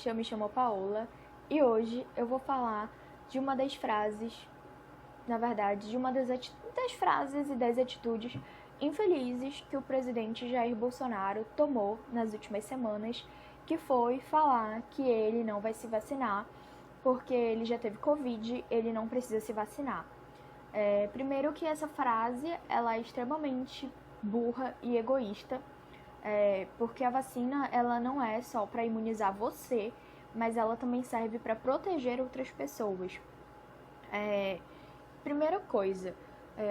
gente, eu me chamo Paola e hoje eu vou falar de uma das frases, na verdade, de uma das frases e das atitudes infelizes que o presidente Jair Bolsonaro tomou nas últimas semanas, que foi falar que ele não vai se vacinar porque ele já teve Covid, ele não precisa se vacinar. Primeiro que essa frase ela é extremamente burra e egoísta, porque a vacina ela não é só para imunizar você, mas ela também serve para proteger outras pessoas. Primeira coisa,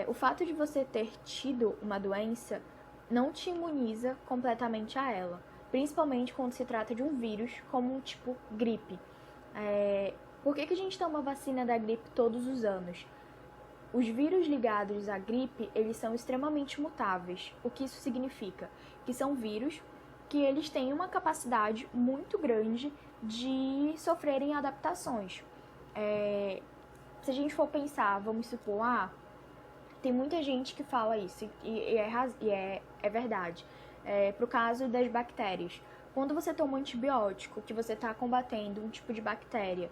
o fato de você ter tido uma doença não te imuniza completamente a ela, principalmente quando se trata de um vírus como tipo gripe. Por que a gente toma vacina da gripe todos os anos? Os vírus ligados à gripe, eles são extremamente mutáveis. O que isso significa? Que são vírus que eles têm uma capacidade muito grande de sofrerem adaptações. Se a gente for pensar, vamos supor, tem muita gente que fala isso, e é verdade. Pro caso das bactérias. Quando você toma um antibiótico, que você está combatendo um tipo de bactéria,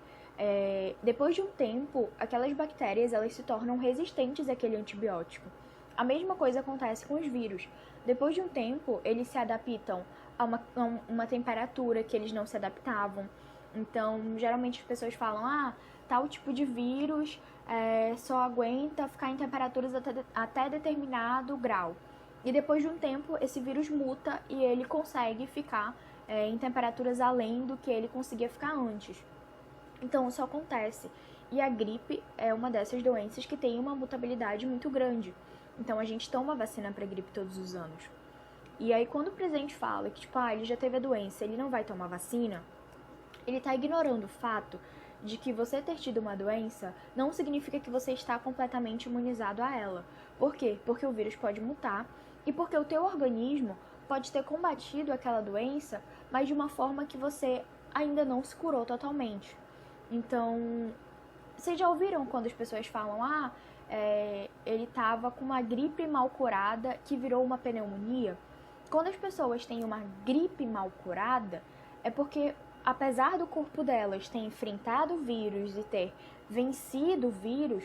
depois de um tempo, aquelas bactérias elas se tornam resistentes àquele antibiótico. A mesma coisa acontece com os vírus. Depois de um tempo, eles se adaptam a uma temperatura que eles não se adaptavam. Então, geralmente as pessoas falam, tal tipo de vírus só aguenta ficar em temperaturas até determinado grau. E depois de um tempo, esse vírus muta e ele consegue ficar em temperaturas além do que ele conseguia ficar antes. Então, isso acontece. E a gripe é uma dessas doenças que tem uma mutabilidade muito grande. Então, a gente toma vacina para gripe todos os anos. E aí, quando o presidente fala que, ele já teve a doença, ele não vai tomar vacina, ele está ignorando o fato de que você ter tido uma doença não significa que você está completamente imunizado a ela. Por quê? Porque o vírus pode mutar e porque o teu organismo pode ter combatido aquela doença, mas de uma forma que você ainda não se curou totalmente. Então, vocês já ouviram quando as pessoas falam, ele estava com uma gripe mal curada que virou uma pneumonia? Quando as pessoas têm uma gripe mal curada, é porque apesar do corpo delas ter enfrentado o vírus e ter vencido o vírus,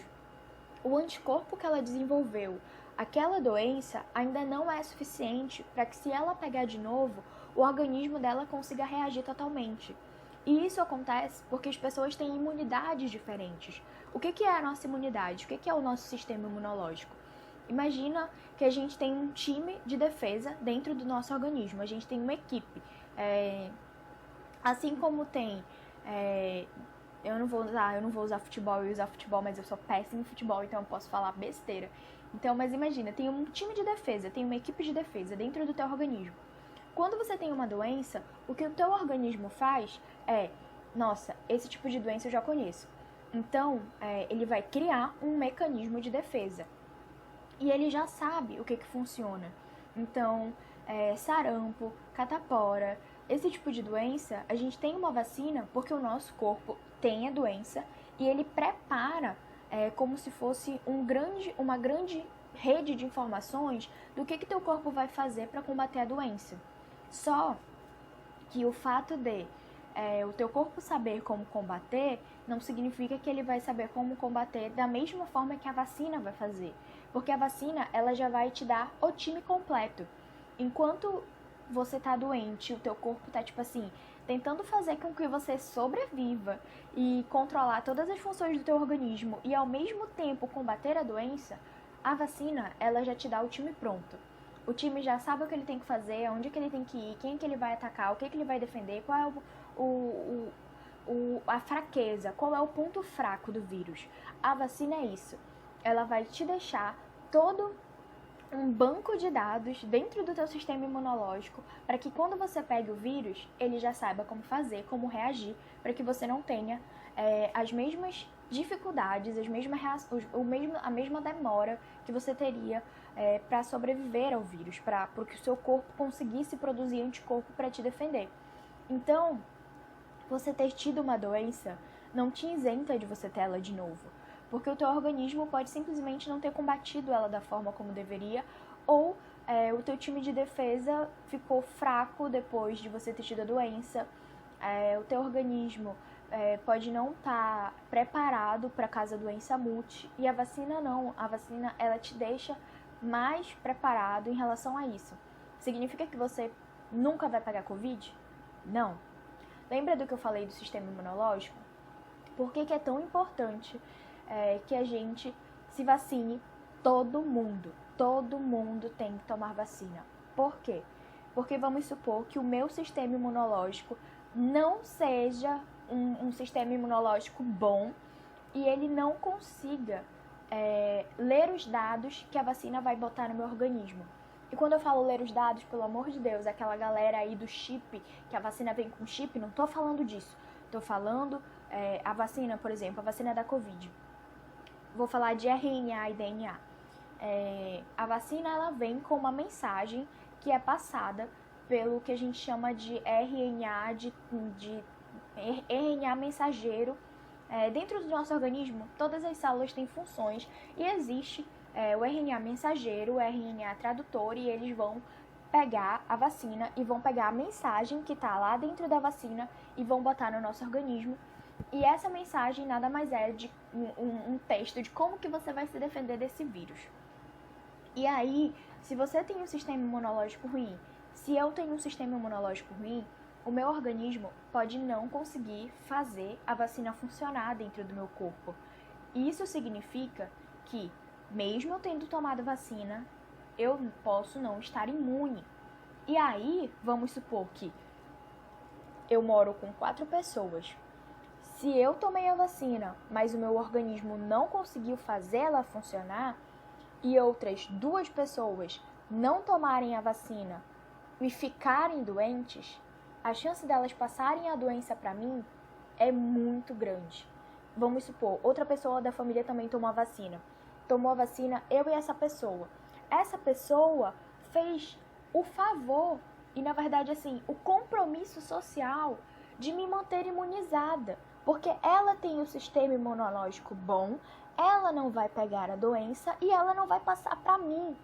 o anticorpo que ela desenvolveu, aquela doença, ainda não é suficiente para que, se ela pegar de novo, o organismo dela consiga reagir totalmente. E isso acontece porque as pessoas têm imunidades diferentes. O que é a nossa imunidade? O que é o nosso sistema imunológico? Imagina que a gente tem um time de defesa dentro do nosso organismo, a gente tem uma equipe. Assim como tem, eu não vou usar futebol, eu ia usar futebol, mas eu sou péssima em futebol, então eu posso falar besteira. Então, mas imagina, tem um time de defesa, tem uma equipe de defesa dentro do teu organismo. Quando você tem uma doença, o que o teu organismo faz nossa, esse tipo de doença eu já conheço. Então, ele vai criar um mecanismo de defesa. E ele já sabe o que funciona. Então, sarampo, catapora, esse tipo de doença, a gente tem uma vacina porque o nosso corpo tem a doença e ele prepara como se fosse uma grande rede de informações do que teu corpo vai fazer para combater a doença. Só que o fato de o teu corpo saber como combater não significa que ele vai saber como combater da mesma forma que a vacina vai fazer. Porque a vacina, ela já vai te dar o time completo. Enquanto você tá doente, o teu corpo tá, tentando fazer com que você sobreviva e controlar todas as funções do teu organismo e, ao mesmo tempo, combater a doença, a vacina, ela já te dá o time pronto. O time já sabe o que ele tem que fazer, onde que ele tem que ir, quem que ele vai atacar, o que ele vai defender, qual é a fraqueza, qual é o ponto fraco do vírus. A vacina é isso. Ela vai te deixar todo um banco de dados dentro do teu sistema imunológico para que, quando você pegue o vírus, ele já saiba como fazer, como reagir, para que você não tenha as mesmas dificuldades, a mesma demora que você teria para sobreviver ao vírus, para que o seu corpo conseguisse produzir anticorpo para te defender. Então, você ter tido uma doença não te isenta de você ter ela de novo, porque o teu organismo pode simplesmente não ter combatido ela da forma como deveria, ou o teu time de defesa ficou fraco depois de você ter tido a doença, o teu organismo pode não estar preparado para caso a doença mute, e a vacina não. A vacina, ela te deixa mais preparado em relação a isso. Significa que você nunca vai pegar Covid? Não. Lembra do que eu falei do sistema imunológico? Por que é tão importante que a gente se vacine? Todo mundo tem que tomar vacina. Por quê? Porque vamos supor que o meu sistema imunológico não seja um sistema imunológico bom e ele não consiga ler os dados que a vacina vai botar no meu organismo. E quando eu falo ler os dados, pelo amor de Deus, aquela galera aí do chip, que a vacina vem com chip, não tô falando disso. Tô falando a vacina, por exemplo, a vacina da Covid. Vou falar de RNA e DNA. A vacina, ela vem com uma mensagem que é passada pelo que a gente chama de RNA, RNA mensageiro. Dentro do nosso organismo, todas as células têm funções e existe o RNA mensageiro, o RNA tradutor, e eles vão pegar a vacina e vão pegar a mensagem que está lá dentro da vacina e vão botar no nosso organismo. E essa mensagem nada mais é de um texto de como que você vai se defender desse vírus. E aí, se você tem um sistema imunológico ruim, se eu tenho um sistema imunológico ruim, o meu organismo pode não conseguir fazer a vacina funcionar dentro do meu corpo. Isso significa que, mesmo eu tendo tomado vacina, eu posso não estar imune. E aí, vamos supor que eu moro com 4 pessoas. Se eu tomei a vacina, mas o meu organismo não conseguiu fazer ela funcionar, e outras 2 pessoas não tomarem a vacina e ficarem doentes, a chance delas passarem a doença para mim é muito grande. Vamos supor, outra pessoa da família também tomou a vacina. Tomou a vacina, eu e essa pessoa. Essa pessoa fez o favor e, na verdade, assim, o compromisso social de me manter imunizada. Porque ela tem o sistema imunológico bom, ela não vai pegar a doença e ela não vai passar para mim.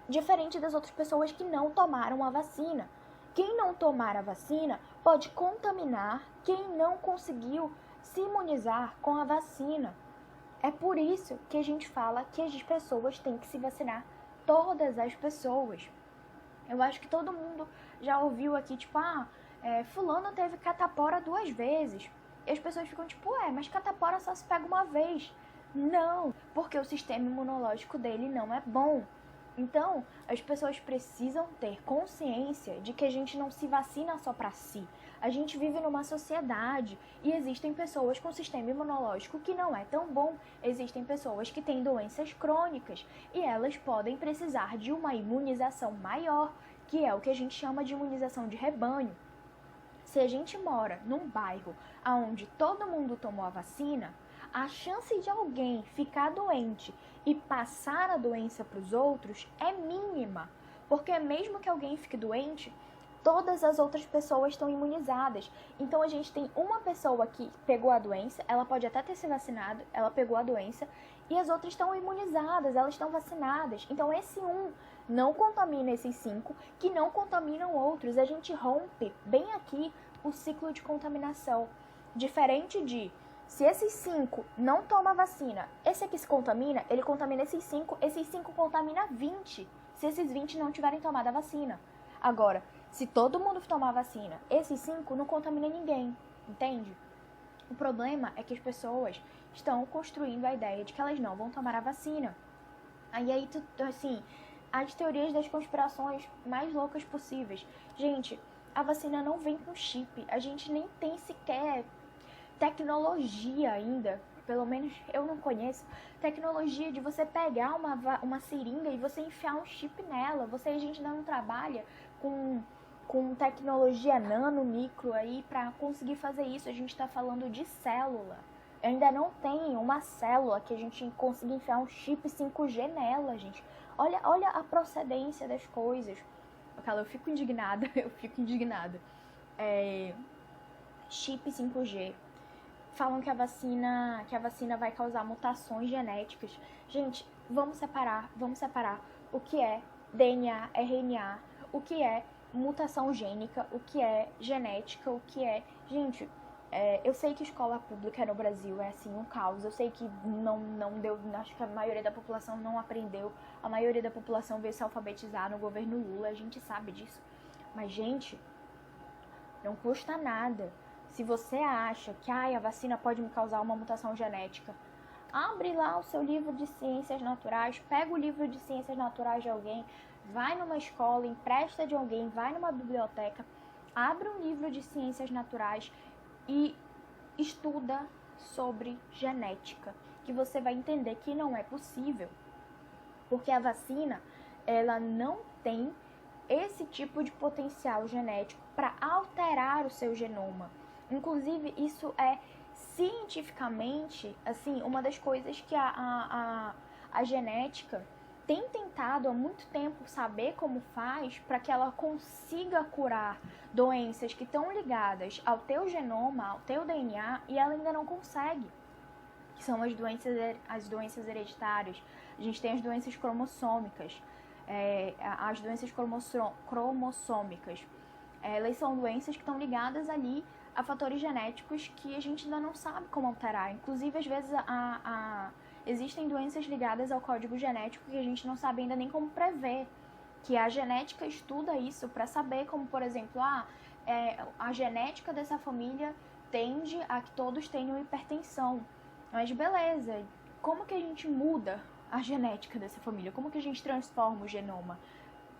Diferente das outras pessoas que não tomaram a vacina. Quem não tomar a vacina pode contaminar quem não conseguiu se imunizar com a vacina. É por isso que a gente fala que as pessoas têm que se vacinar, todas as pessoas. Eu acho que todo mundo já ouviu aqui, tipo, fulano teve catapora 2 vezes. E as pessoas ficam tipo, mas catapora só se pega uma vez. Não, porque o sistema imunológico dele não é bom. Então, as pessoas precisam ter consciência de que a gente não se vacina só para si. A gente vive numa sociedade e existem pessoas com sistema imunológico que não é tão bom. Existem pessoas que têm doenças crônicas e elas podem precisar de uma imunização maior, que é o que a gente chama de imunização de rebanho. Se a gente mora num bairro onde todo mundo tomou a vacina, a chance de alguém ficar doente e passar a doença para os outros é mínima, porque mesmo que alguém fique doente, todas as outras pessoas estão imunizadas. Então a gente tem uma pessoa que pegou a doença, ela pode até ter se vacinado, ela pegou a doença, e as outras estão imunizadas, elas estão vacinadas. Então esse não contamina esses 5 que não contaminam outros. A gente rompe bem aqui o ciclo de contaminação. Diferente de, se esses 5 não tomam vacina, esse aqui se contamina, ele contamina esses 5 contamina 20, se esses 20 não tiverem tomado a vacina. Agora, se todo mundo tomar vacina, esses 5 não contamina ninguém, entende? O problema é que as pessoas estão construindo a ideia de que elas não vão tomar a vacina. Aí assim, as teorias das conspirações mais loucas possíveis. Gente, a vacina não vem com chip, a gente nem tem sequer tecnologia ainda, pelo menos eu não conheço, tecnologia de você pegar uma seringa e você enfiar um chip nela. A gente ainda não trabalha com tecnologia nano, micro aí para conseguir fazer isso. A gente está falando de célula. Ainda não tem uma célula que a gente consiga enfiar um chip 5G nela, gente. Olha a procedência das coisas. Eu fico indignada, Chip 5G. Falam que a vacina vai causar mutações genéticas. Gente, vamos separar o que é DNA, RNA, o que é mutação gênica, o que é genética, o que é Gente, eu sei que escola pública no Brasil é assim um caos. Eu sei que não deu, acho que a maioria da população não aprendeu. A maioria da população veio se alfabetizar no governo Lula, a gente sabe disso. Mas, gente, não custa nada. Se você acha que a vacina pode me causar uma mutação genética, abre lá o seu livro de ciências naturais, pega o livro de ciências naturais de alguém, vai numa escola, empresta de alguém, vai numa biblioteca, abre um livro de ciências naturais e estuda sobre genética, que você vai entender que não é possível, porque a vacina, ela não tem esse tipo de potencial genético para alterar o seu genoma. Inclusive, isso é cientificamente, assim, uma das coisas que a genética tem tentado há muito tempo saber como faz para que ela consiga curar doenças que estão ligadas ao teu genoma, ao teu DNA, e ela ainda não consegue. Que são as doenças hereditárias. A gente tem as doenças cromossômicas. As doenças cromossômicas. Elas são doenças que estão ligadas ali a fatores genéticos que a gente ainda não sabe como alterar. Inclusive, às vezes, existem doenças ligadas ao código genético que a gente não sabe ainda nem como prever. Que a genética estuda isso para saber como, por exemplo, a genética dessa família tende a que todos tenham hipertensão. Mas beleza, como que a gente muda a genética dessa família? Como que a gente transforma o genoma?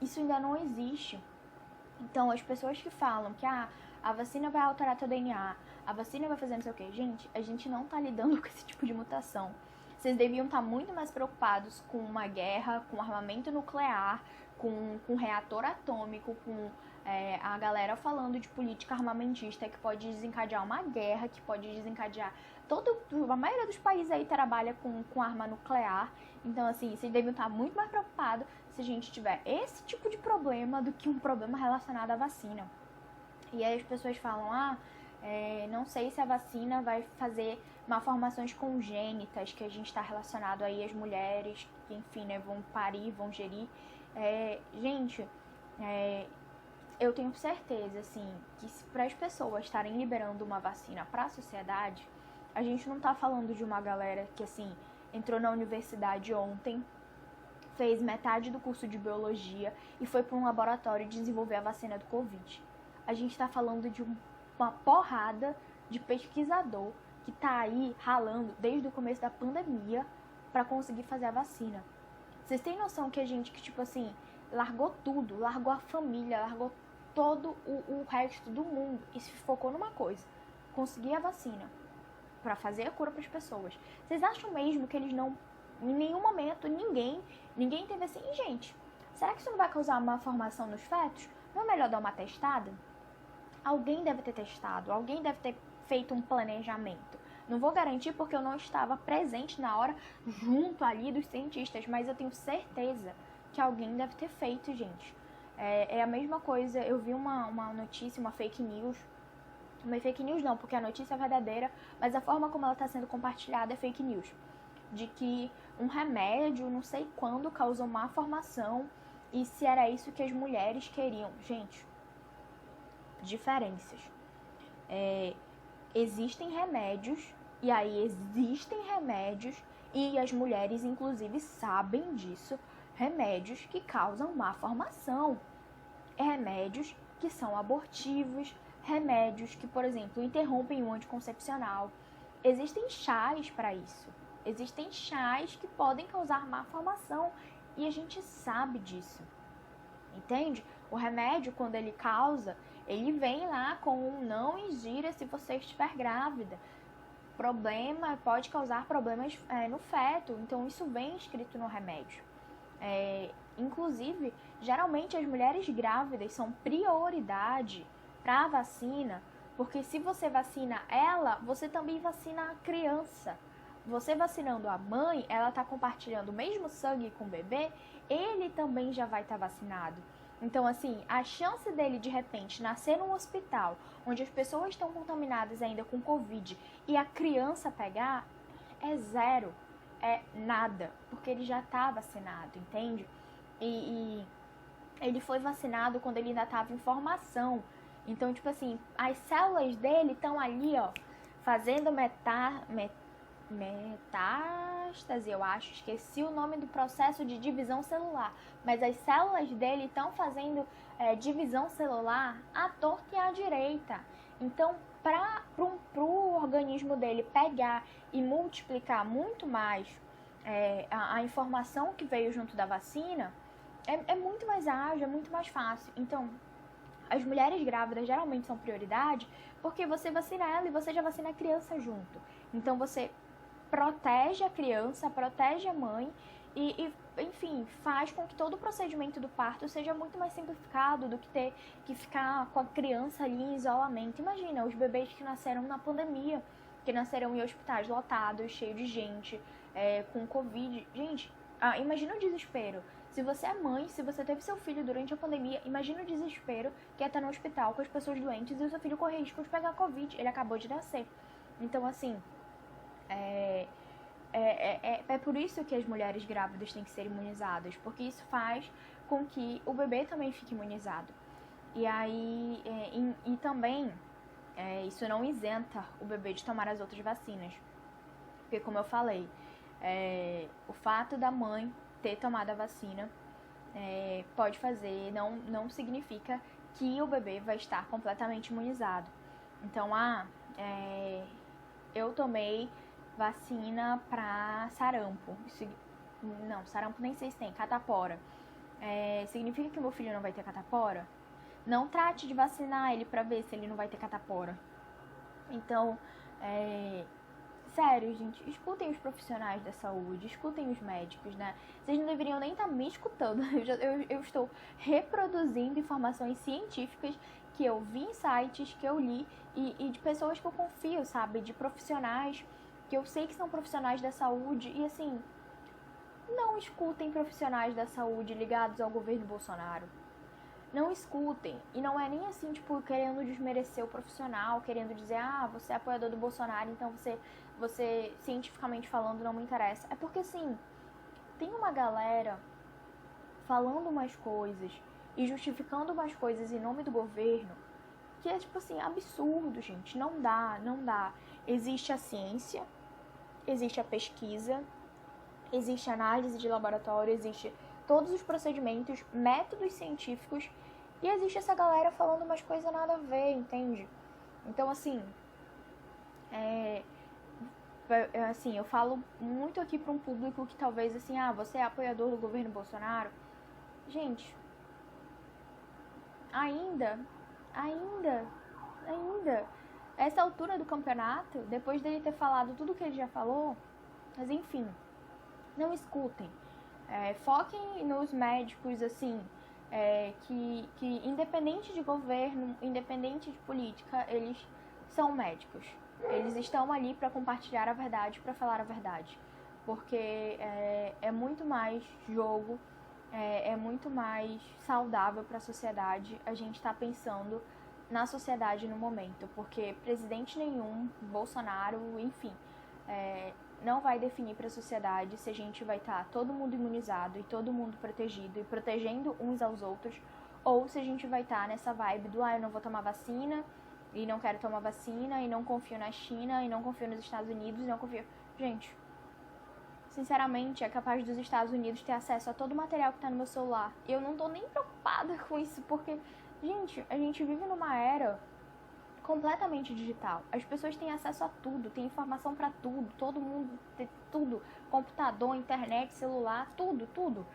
Isso ainda não existe. Então, as pessoas que falam que a vacina vai alterar teu DNA, a vacina vai fazer não sei o que, gente, a gente não tá lidando com esse tipo de mutação. Vocês deviam estar muito mais preocupados com uma guerra, com armamento nuclear, com reator atômico, com a galera falando de política armamentista que pode desencadear uma guerra, que pode desencadear... A maioria dos países aí trabalha com arma nuclear. Então, assim, vocês deviam estar muito mais preocupados se a gente tiver esse tipo de problema do que um problema relacionado à vacina. E aí as pessoas falam, não sei se a vacina vai fazer malformações congênitas, que a gente está relacionado aí às mulheres, que, enfim, né, vão parir, vão gerir. Gente, eu tenho certeza, assim, que para as pessoas estarem liberando uma vacina para a sociedade, a gente não tá falando de uma galera que, assim, entrou na universidade ontem, fez metade do curso de biologia e foi para um laboratório desenvolver a vacina do Covid. A gente está falando de uma porrada de pesquisador que tá aí ralando desde o começo da pandemia para conseguir fazer a vacina. Vocês têm noção que a gente, que tipo assim, largou tudo, largou a família, largou todo o resto do mundo e se focou numa coisa, conseguir a vacina para fazer a cura para as pessoas. Vocês acham mesmo que eles não, em nenhum momento, ninguém teve assim, gente, será que isso não vai causar uma malformação nos fetos? Não é melhor dar uma testada? Alguém deve ter testado, alguém deve ter feito um planejamento. Não vou garantir porque eu não estava presente na hora, junto ali dos cientistas, mas eu tenho certeza que alguém deve ter feito, gente. É a mesma coisa, eu vi uma notícia, uma fake news não, porque a notícia é verdadeira, mas a forma como ela está sendo compartilhada é fake news. De que um remédio, não sei quando, causou má formação e se era isso que as mulheres queriam. Gente, diferenças. Existem remédios, e aí existem remédios, e as mulheres, inclusive, sabem disso, remédios que causam má formação. Remédios que são abortivos, remédios que, por exemplo, interrompem o anticoncepcional. Existem chás para isso. Existem chás que podem causar má formação e a gente sabe disso. Entende? O remédio, quando ele causa, ele vem lá com um não ingira se você estiver grávida. Pode causar problemas no feto, então isso vem escrito no remédio. Inclusive, geralmente as mulheres grávidas são prioridade para a vacina, porque se você vacina ela, você também vacina a criança. Você vacinando a mãe, ela está compartilhando o mesmo sangue com o bebê, ele também já vai estar vacinado. Então, assim, a chance dele, de repente, nascer num hospital onde as pessoas estão contaminadas ainda com Covid e a criança pegar, é zero, é nada, porque ele já está vacinado, entende? E ele foi vacinado quando ele ainda estava em formação. Então, tipo assim, as células dele estão ali, ó, fazendo metástase, eu acho, esqueci o nome do processo de divisão celular, mas as células dele estão fazendo divisão celular à torta e à direita. Então, para o organismo dele pegar e multiplicar muito mais a informação que veio junto da vacina, é muito mais ágil, é muito mais fácil. Então, as mulheres grávidas geralmente são prioridade porque você vacina ela e você já vacina a criança junto. Então, você protege a criança, protege a mãe e, enfim, faz com que todo o procedimento do parto seja muito mais simplificado do que ter que ficar com a criança ali em isolamento. Imagina, os bebês que nasceram na pandemia, que nasceram em hospitais lotados, cheios de gente, com Covid. Gente, imagina o desespero. Se você é mãe, se você teve seu filho durante a pandemia, imagina o desespero que é estar no hospital com as pessoas doentes e o seu filho correr risco de pegar Covid. Ele acabou de nascer. Então, assim, é por isso que as mulheres grávidas têm que ser imunizadas, porque isso faz com que o bebê também fique imunizado. E aí, e também, isso não isenta o bebê de tomar as outras vacinas. Porque, como eu falei, o fato da mãe ter tomado a vacina pode fazer, não significa que o bebê vai estar completamente imunizado. Então, eu tomei vacina para sarampo. Não, sarampo nem sei se tem, catapora. Significa que meu filho não vai ter catapora? Não trate de vacinar ele para ver se ele não vai ter catapora. Então, sério, gente, escutem os profissionais da saúde, escutem os médicos, né? Vocês não deveriam nem estar me escutando. Eu estou reproduzindo informações científicas que eu vi em sites, que eu li, e de pessoas que eu confio, sabe? De profissionais que eu sei que são profissionais da saúde. E assim, não escutem profissionais da saúde ligados ao governo Bolsonaro. Não escutem. E não é nem assim, tipo, querendo desmerecer o profissional, querendo dizer, você é apoiador do Bolsonaro, então você cientificamente falando, não me interessa. É porque, assim, tem uma galera falando umas coisas e justificando umas coisas em nome do governo que é, tipo assim, absurdo, gente. Não dá. Existe a ciência, existe a pesquisa, existe a análise de laboratório, existe todos os procedimentos, métodos científicos, e existe essa galera falando umas coisas nada a ver, entende? Então, assim, eu falo muito aqui para um público que talvez, assim, você é apoiador do governo Bolsonaro. Gente, ainda, essa altura do campeonato, depois dele ter falado tudo que ele já falou, mas enfim, não escutem. Foquem nos médicos, assim, que independente de governo, independente de política, eles são médicos. Eles estão ali para compartilhar a verdade, para falar a verdade. Porque é muito mais jogo, é muito mais saudável para a sociedade a gente estar pensando na sociedade no momento. Porque presidente nenhum, Bolsonaro, enfim, não vai definir para a sociedade se a gente vai estar todo mundo imunizado e todo mundo protegido e protegendo uns aos outros, ou se a gente vai estar nessa vibe do eu não vou tomar vacina e não quero tomar vacina e não confio na China e não confio nos Estados Unidos e não confio... Gente, sinceramente, é capaz dos Estados Unidos ter acesso a todo o material que está no meu celular. E eu não tô nem preocupada com isso, porque, gente, a gente vive numa era completamente digital. As pessoas têm acesso a tudo, tem informação para tudo, todo mundo tem tudo, computador, internet, celular, tudo.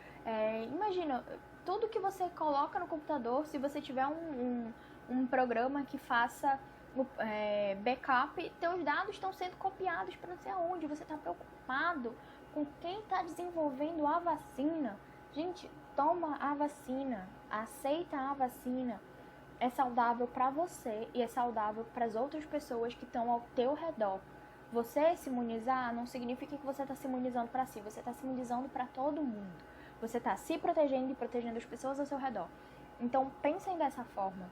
Imagina, tudo que você coloca no computador, se você tiver um programa que faça backup, teus dados estão sendo copiados para não sei aonde. Você está preocupado com quem está desenvolvendo a vacina? Gente, toma a vacina, aceita a vacina. É saudável para você e é saudável para as outras pessoas que estão ao teu redor. Você se imunizar não significa que você está se imunizando para si, você está se imunizando para todo mundo. Você está se protegendo e protegendo as pessoas ao seu redor. Então, pensem dessa forma.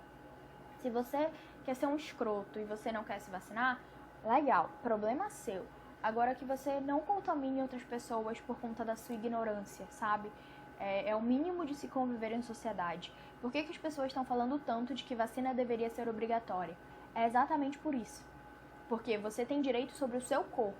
Se você quer ser um escroto e você não quer se vacinar, legal, problema seu. Agora que você não contamine outras pessoas por conta da sua ignorância, sabe? É o mínimo de se conviver em sociedade. Por que as pessoas estão falando tanto de que vacina deveria ser obrigatória? É exatamente por isso. Porque você tem direito sobre o seu corpo,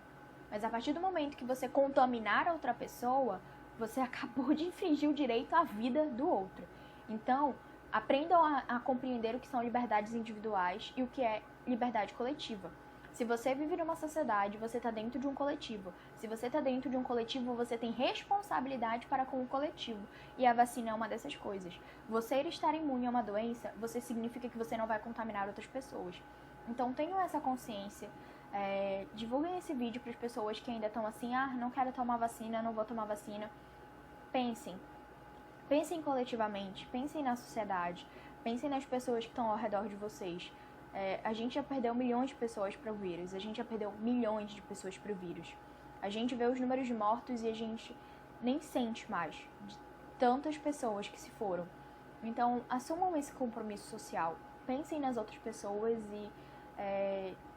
mas a partir do momento que você contaminar a outra pessoa, você acabou de infringir o direito à vida do outro. Então, aprendam a compreender o que são liberdades individuais e o que é liberdade coletiva. Se você vive numa sociedade, você está dentro de um coletivo. Se você está dentro de um coletivo, você tem responsabilidade para com o coletivo. E a vacina é uma dessas coisas. Você estar imune a uma doença, você significa que você não vai contaminar outras pessoas. Então tenham essa consciência. Divulguem esse vídeo para as pessoas que ainda estão assim, não quero tomar vacina, não vou tomar vacina. Pensem coletivamente, pensem na sociedade, pensem nas pessoas que estão ao redor de vocês. A gente já perdeu milhões de pessoas para o vírus, a gente já perdeu milhões de pessoas para o vírus. A gente vê os números de mortos e a gente nem sente mais de tantas pessoas que se foram. Então, assumam esse compromisso social, pensem nas outras pessoas e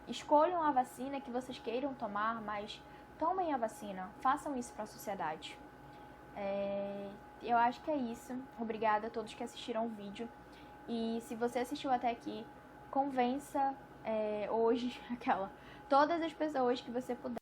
escolham a vacina que vocês queiram tomar, mas tomem a vacina, façam isso para a sociedade. Eu acho que é isso. Obrigada a todos que assistiram o vídeo. E se você assistiu até aqui, convença hoje todas as pessoas que você puder.